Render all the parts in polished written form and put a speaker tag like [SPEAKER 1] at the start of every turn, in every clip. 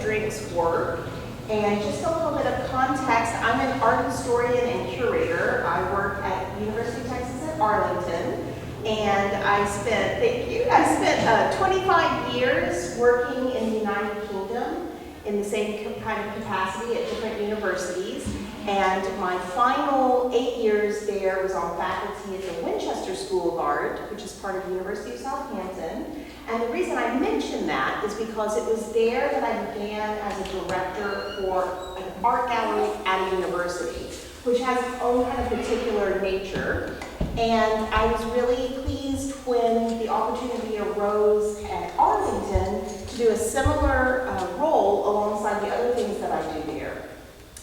[SPEAKER 1] Drenk's work. And just a little bit of context, I'm an art historian and curator. I work at University of Texas at Arlington. And I spent 25 years working in the United Kingdom in the same kind of capacity at different universities. And my final 8 years there was on faculty at the Winchester School of Art, which is part of the University of Southampton. And the reason I mention that is because it was there that I began as a director for an art gallery at a university, which has its own kind of particular nature. And I was really pleased when the opportunity arose at Arlington to do a similar role alongside the other things that I do there.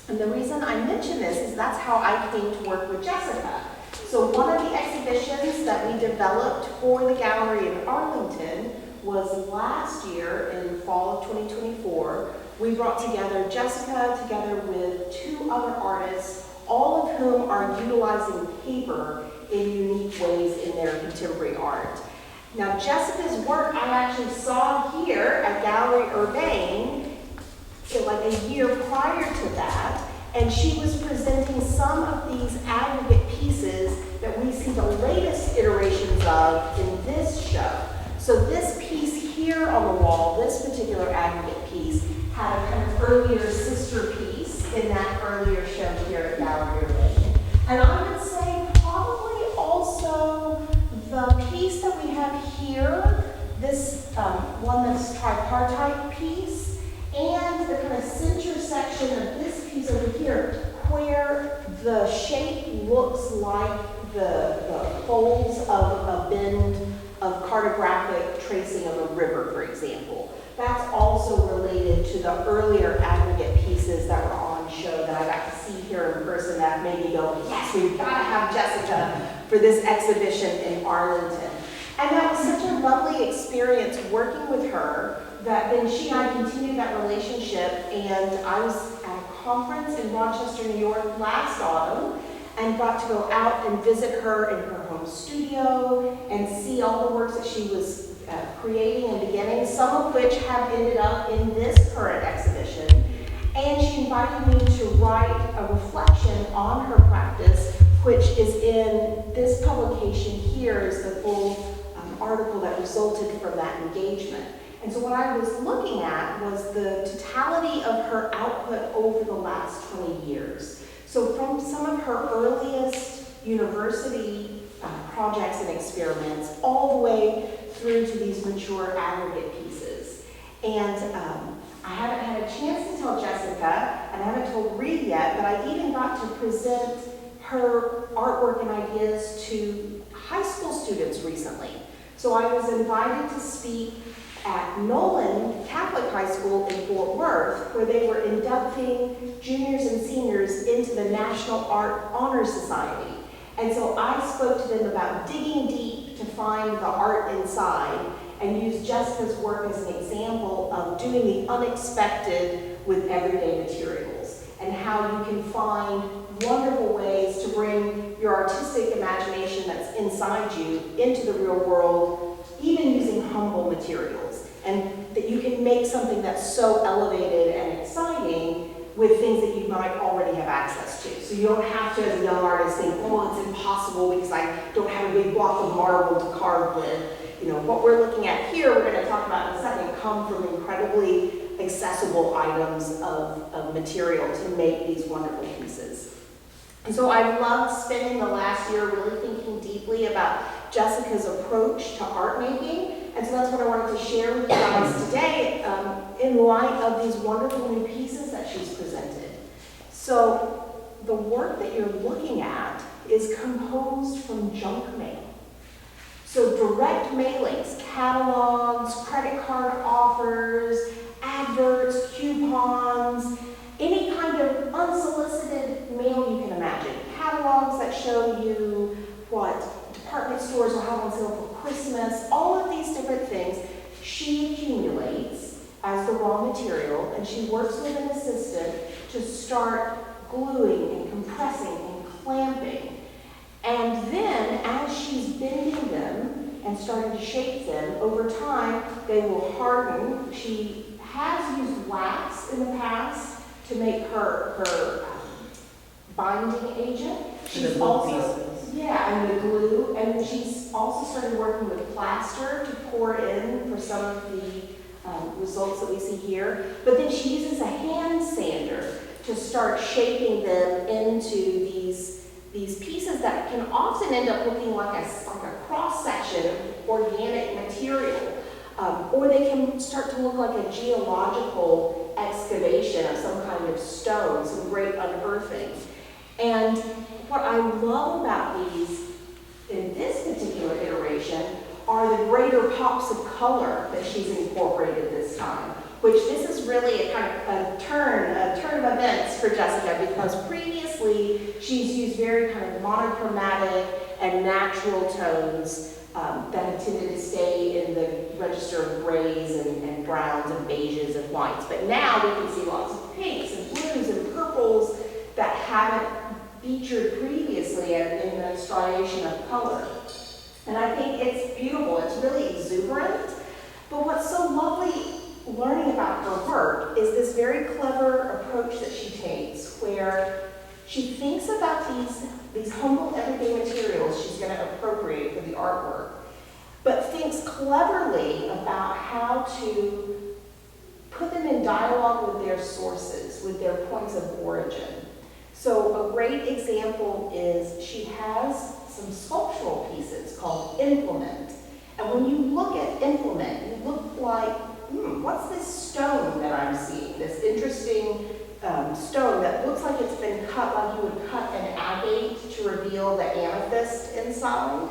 [SPEAKER 1] And the reason I mention this is that's how I came to work with Jessica. So one of the exhibitions that we developed for the gallery in Arlington was last year in fall of 2024. We brought together Jessica together with 2 other artists, all of whom are utilizing paper in unique ways in their contemporary art. Now Jessica's work I actually saw here at Gallery Urbane like a year prior to that, and she was presenting some of these aggregate pieces that we see the latest iterations of in this show. So this piece here on the wall, this particular aggregate piece, had a kind of earlier sister piece in that earlier show here at Gallery Urbane. And I would say probably also the piece that we have here, this one that's tripartite piece, and the kind of center section of this piece over here, where the shape looks like the folds of a bend of cartographic tracing of a river, for example. That's also related to the earlier aggregate pieces that were on show that I got to see here in person that made me go, yes, we've got to have Jessica for this exhibition in Arlington. And that was such a lovely experience working with her that then she and I continued that relationship, and I was at a conference in Rochester, New York last autumn and got to go out and visit her in her home studio and see all the works that she was creating and beginning, some of which have ended up in this current exhibition. And she invited me to write a reflection on her practice, which is in this publication here, is the full article that resulted from that engagement. And so what I was looking at was the totality of her output over the last 20 years. So from some of her earliest university projects and experiments all the way through to these mature aggregate pieces. And I haven't had a chance to tell Jessica, and I haven't told Reed yet, but I even got to present her artwork and ideas to high school students recently. So I was invited to speak at Nolan Catholic High School in Fort Worth, where they were inducting juniors and seniors into the National Art Honor Society. And so I spoke to them about digging deep to find the art inside and used Jessica's work as an example of doing the unexpected with everyday materials and how you can find wonderful ways to bring your artistic imagination that's inside you into the real world, even using humble materials, and that you can make something that's so elevated and exciting with things that you might already have access to. So you don't have to, as a young artist, think, oh, it's impossible because I don't have a big block of marble to carve with. You know, what we're looking at here, we're going to talk about in a second, come from incredibly accessible items of material to make these wonderful pieces. And so I've loved spending the last year really thinking deeply about Jessica's approach to art making. And so that's what I wanted to share with you guys today in light of these wonderful new pieces that she's presented. So the work that you're looking at is composed from junk mail. So direct mailings, catalogs, credit card offers, adverts, coupons, any kind of unsolicited mail you can imagine. Catalogs that show you what department stores will have on sale for Christmas, all of these different things she accumulates as the raw material, and she works with an assistant to start gluing and compressing and clamping. And then, as she's bending them and starting to shape them, over time they will harden. She has used wax to make her binding agent. She's
[SPEAKER 2] glue
[SPEAKER 1] also,
[SPEAKER 2] pieces.
[SPEAKER 1] yeah, and the glue, and she's also started working with plaster to pour in for some of the results that we see here. But then she uses a hand sander to start shaping them into these pieces that can often end up looking like a cross-section of organic material. Or they can start to look like a geological excavation of some kind of stone, some great unearthing. And what I love about these in this particular iteration are the greater pops of color that she's incorporated this time, which this is really a kind of a turn of events for Jessica, because previously she's used very kind of monochromatic and natural tones that have tended to stay in the register of grays and browns and beiges and whites. But now we can see lots of pinks and blues and purples that haven't featured previously in the striation of color. And I think it's beautiful. It's really exuberant. But what's so lovely learning about her work is this very clever approach that she takes, where she thinks about these humble everyday materials she's going to appropriate for the artwork, but thinks cleverly about how to put them in dialogue with their sources, with their points of origin. So a great example is she has some sculptural pieces called implement. And when you look at implement, you look like, what's this stone that I'm seeing? This interesting stone that looks like it's been cut like you would cut an agate to reveal the amethyst inside.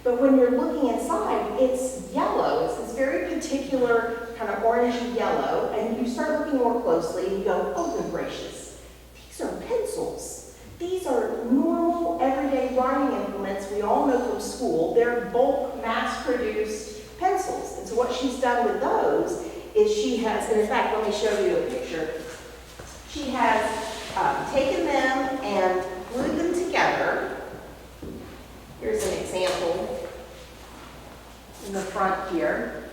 [SPEAKER 1] But when you're looking inside, it's yellow. It's this very particular kind of orangey yellow. And you start looking more closely and you go, oh, good gracious, these are pencils. These are normal, everyday writing implements we all know from school. They're bulk, mass-produced pencils. And so what she's done with those is she has, and in fact, let me show you a picture. She has taken them and glued them together. Here's an example in the front here.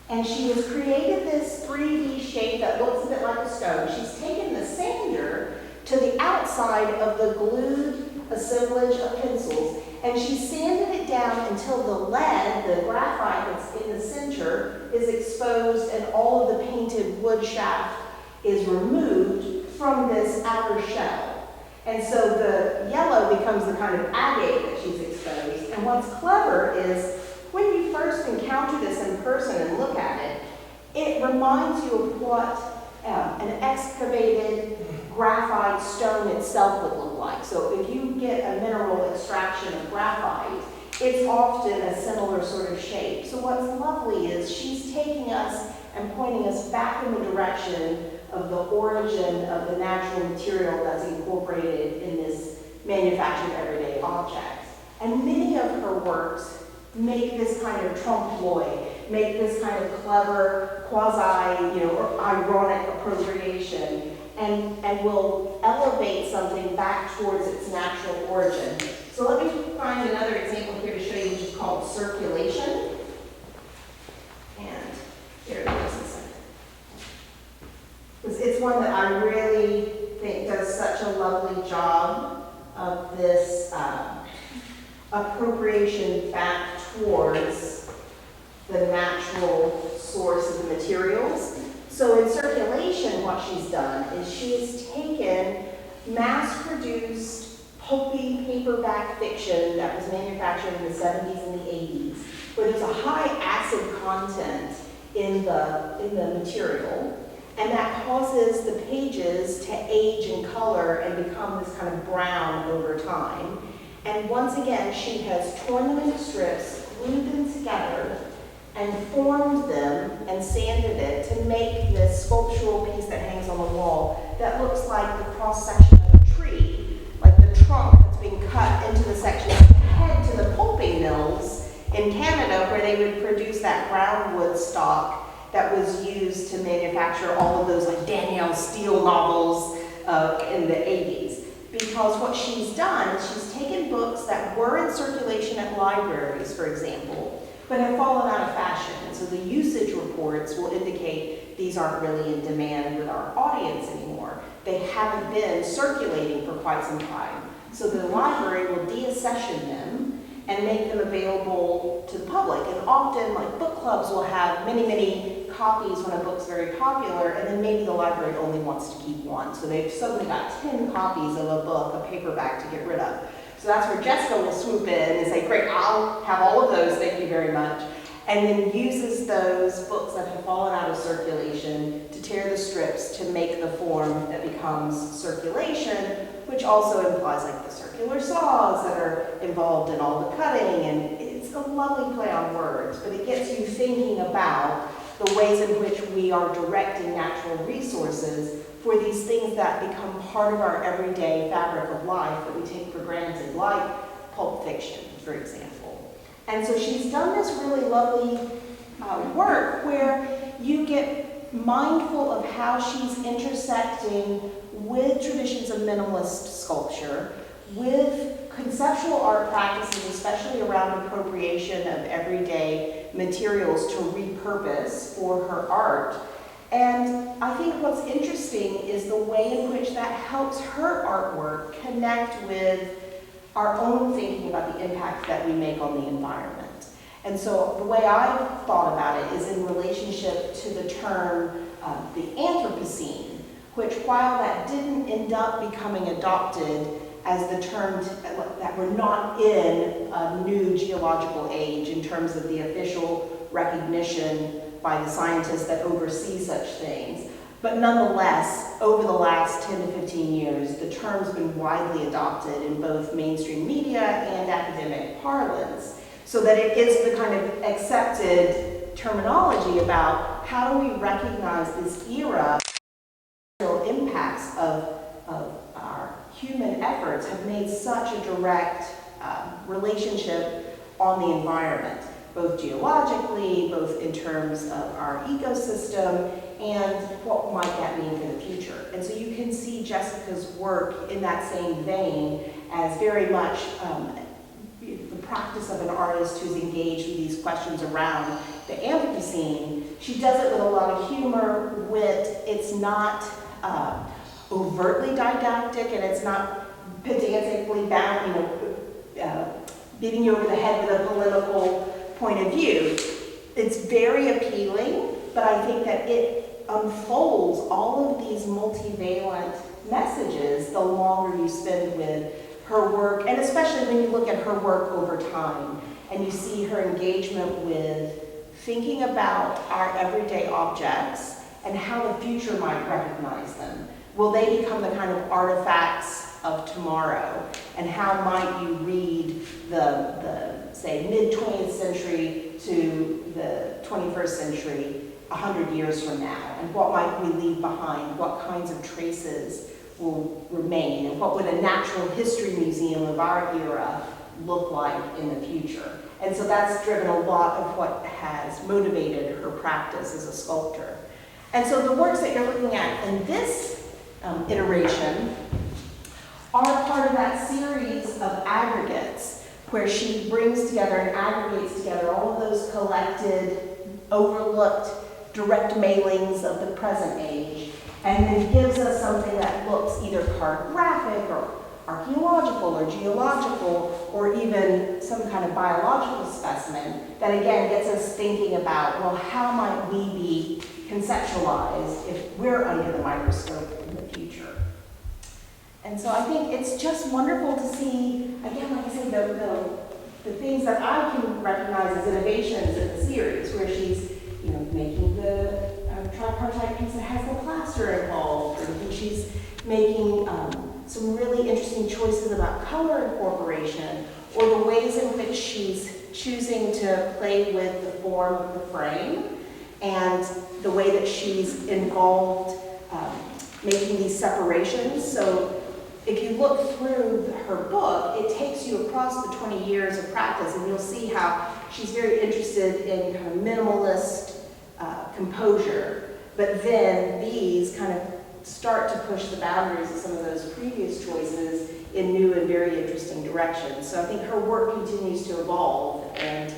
[SPEAKER 1] And she has created this 3D shape that looks a bit like a stone. She's taken the sander to the outside of the glued assemblage of pencils, and she sanded it down until the lead, the graphite that's in the center, is exposed and all of the painted wood shaft is removed from this outer shell. And so the yellow becomes the kind of agate that she's exposed. And what's clever is when you first encounter this in person and look at it, it reminds you of what an excavated graphite stone itself would look like. So if you get a mineral extraction of graphite, it's often a similar sort of shape. So what's lovely is she's taking us and pointing us back in the direction of the origin of the natural material that's incorporated in this manufactured everyday object. And many of her works make this kind of trompe-l'oeil, make this kind of clever, quasi, or ironic appropriation, and will elevate something back towards its natural origin. So let me find another example here to show you, which is called circulation. And here it is. It's one that I really think does such a lovely job of this appropriation back towards the natural source of the materials. So in circulation, what she's done is she's taken mass-produced pulpy paperback fiction that was manufactured in the 70s and the 80s, where there's a high acid content in the material, and that causes the pages to age in color and become this kind of brown over time. And once again, she has torn them into strips, glued them together, and formed them and sanded it to make this sculptural piece that hangs on the wall that looks like the cross-section of a tree, like the trunk that's being cut into the section that head to the pulping mills in Canada, where they would produce that brown wood stock that was used to manufacture all of those like Danielle Steele novels in the 80s. Because what she's done is she's taken books that were in circulation at libraries, for example, but have fallen out of fashion. And so the usage reports will indicate these aren't really in demand with our audience anymore. They haven't been circulating for quite some time. So the library will deaccession them and make them available to the public. And often, like book clubs will have many, many copies when a book's very popular, and then maybe the library only wants to keep one. So they've suddenly got 10 copies of a book, a paperback to get rid of. So that's where Jessica will swoop in and say, great, I'll have all of those, thank you very much. And then uses those books that have fallen out of circulation to tear the strips to make the form that becomes circulation, which also implies like the circular saws that are involved in all the cutting. And it's a lovely play on words, but it gets you thinking about the ways in which we are directing natural resources for these things that become part of our everyday fabric of life that we take for granted, like Pulp Fiction, for example. And so she's done this really lovely work where you get mindful of how she's intersecting with traditions of minimalist sculpture, with conceptual art practices, especially around appropriation of everyday materials to repurpose for her art. And I think what's interesting is the way in which that helps her artwork connect with our own thinking about the impact that we make on the environment. And so the way I've thought about it is in relationship to the term the Anthropocene, which while that didn't end up becoming adopted as the term that we're not in a new geological age in terms of the official recognition by the scientists that oversee such things. But nonetheless, over the last 10 to 15 years, the term's been widely adopted in both mainstream media and academic parlance, so that it is the kind of accepted terminology about how do we recognize this era. Impacts of our human efforts have made such a direct relationship on the environment, both geologically, both in terms of our ecosystem, and what might that mean for the future. And so you can see Jessica's work in that same vein as very much the practice of an artist who's engaged with these questions around the Anthropocene. She does it with a lot of humor, wit. It's not overtly didactic, and it's not pedantically bound, beating you over the head with a polemical point of view. It's very appealing, but I think that it unfolds all of these multivalent messages the longer you spend with her work, and especially when you look at her work over time and you see her engagement with thinking about our everyday objects and how the future might recognize them. Will they become the kind of artifacts of tomorrow? And how might you read the say, mid-20th century to the 21st century 100 years from now? And what might we leave behind? What kinds of traces will remain? And what would a natural history museum of our era look like in the future? And so that's driven a lot of what has motivated her practice as a sculptor. And so the works that you're looking at in this iteration are part of that series of aggregates where she brings together and aggregates together all of those collected, overlooked, direct mailings of the present age, and then gives us something that looks either cartographic or archaeological or geological or even some kind of biological specimen that again gets us thinking about, well, how might we be conceptualized if we're under the microscope in the future? And so I think it's just wonderful to see, again, like I said, the things that I can recognize as innovations in the series, where she's making the tripartite piece that has the plaster involved, and she's making some really interesting choices about color incorporation, or the ways in which she's choosing to play with the form of the frame, and the way that she's involved making these separations. So if you look through her book, it takes you across the 20 years of practice, and you'll see how she's very interested in kind of minimalist composure, but then these kind of start to push the boundaries of some of those previous choices in new and very interesting directions. So I think her work continues to evolve, and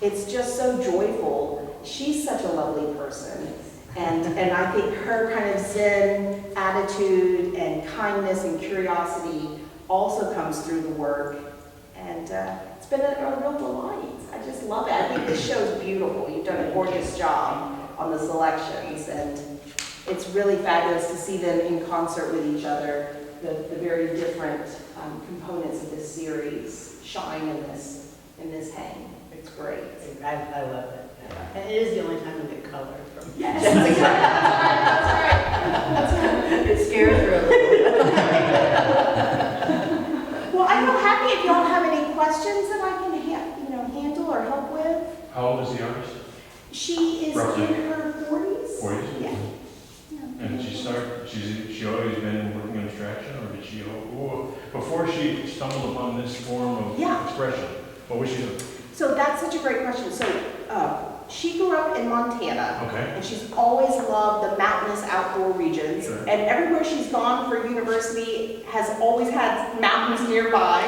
[SPEAKER 1] it's just so joyful. She's such a lovely person. And I think her kind of Zen attitude and kindness and curiosity also comes through the work. And it's been a real delight. I just love it. I think this show's beautiful. You've done a gorgeous job on the selections, and it's really fabulous to see them in concert with each other. The very different components of this series shine in this hang. It's great.
[SPEAKER 2] I love it. And it is the only time we get color from
[SPEAKER 1] Yes,
[SPEAKER 2] Jessica.
[SPEAKER 1] that's right.
[SPEAKER 2] It scares her a little.
[SPEAKER 1] Well, I'm real happy if y'all have any questions that I can handle or help with.
[SPEAKER 3] How old is the artist?
[SPEAKER 1] She is
[SPEAKER 3] Roughly.
[SPEAKER 1] in her 40s.
[SPEAKER 3] 40s?
[SPEAKER 1] Yeah.
[SPEAKER 3] And she always been working on abstraction, or did she, before she stumbled upon this form of expression, what was she doing?
[SPEAKER 1] So that's such a great question. So she grew up in Montana,
[SPEAKER 3] Okay.
[SPEAKER 1] and she's always loved the mountainous outdoor regions.
[SPEAKER 3] Sure.
[SPEAKER 1] And everywhere she's gone for university has always had mountains nearby.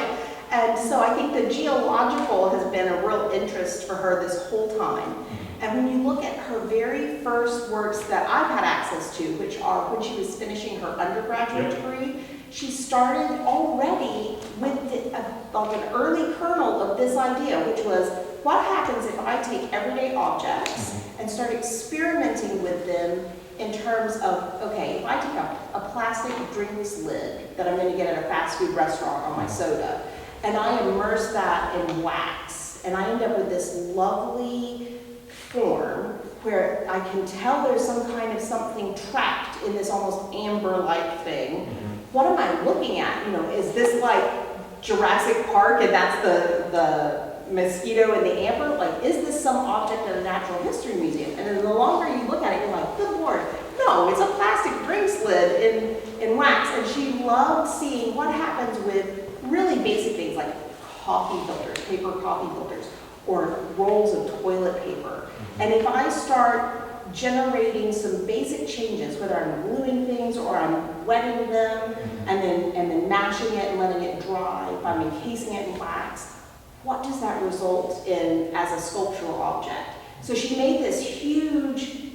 [SPEAKER 1] And so I think the geological has been a real interest for her this whole time. And when you look at her very first works that I've had access to, which are when she was finishing her undergraduate degree, she started already with like an early kernel of this idea, which was, what happens if I take everyday objects and start experimenting with them in terms of, okay, if I take a plastic drinks lid that I'm going to get at a fast food restaurant on my soda, and I immerse that in wax, and I end up with this lovely form where I can tell there's some kind of something trapped in this almost amber-like thing. What am I looking at? Is this like Jurassic Park and that's the mosquito and the amber? Like, is this some object in a natural history museum? And then the longer you look at it, you're like, good Lord, no, it's a plastic drinks lid in wax. And she loved seeing what happens with really basic things like coffee filters, paper coffee filters, or rolls of toilet paper. And if I start generating some basic changes, whether I'm gluing things or I'm wetting them and then mashing it and letting it dry, if I'm encasing it in wax, what does that result in as a sculptural object? So she made this huge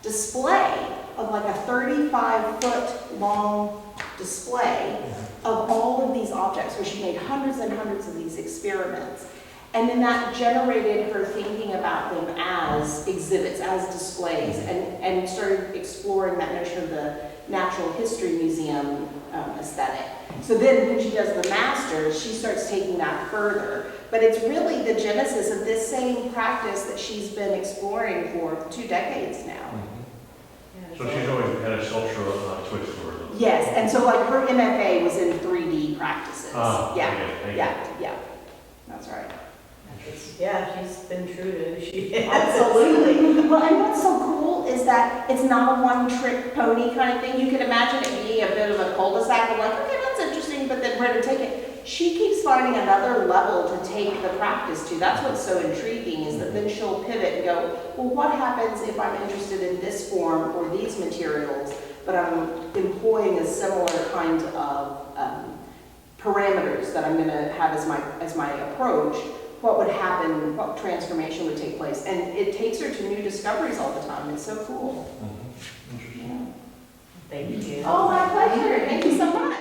[SPEAKER 1] display of like a 35-foot long display of all of these objects, where she made hundreds and hundreds of these experiments. And then that generated her thinking about them as exhibits, as displays, and started exploring that notion of the Natural History Museum aesthetic. So then when she does the master's, she starts taking that further. But it's really the genesis of this same practice that she's been exploring for 2 decades now.
[SPEAKER 3] So she's always had a sculptural twist to her.
[SPEAKER 1] Yes, and so like her MFA was in 3D practices. Yeah. That's right.
[SPEAKER 2] Yeah, she's been true to who she is.
[SPEAKER 1] Absolutely. Well, and what's so cool is that it's not a one-trick pony kind of thing. You can imagine it being a bit of a cul-de-sac of like, okay, that's interesting, but then where to take it? She keeps finding another level to take the practice to. That's what's so intriguing, is that then she'll pivot and go, well, what happens if I'm interested in this form or these materials, but I'm employing a similar kind of parameters that I'm going to have as my approach? What would happen, what transformation would take place? And it takes her to new discoveries all the time. It's so cool.
[SPEAKER 2] Thank you.
[SPEAKER 1] Oh, my pleasure. Thank you so much.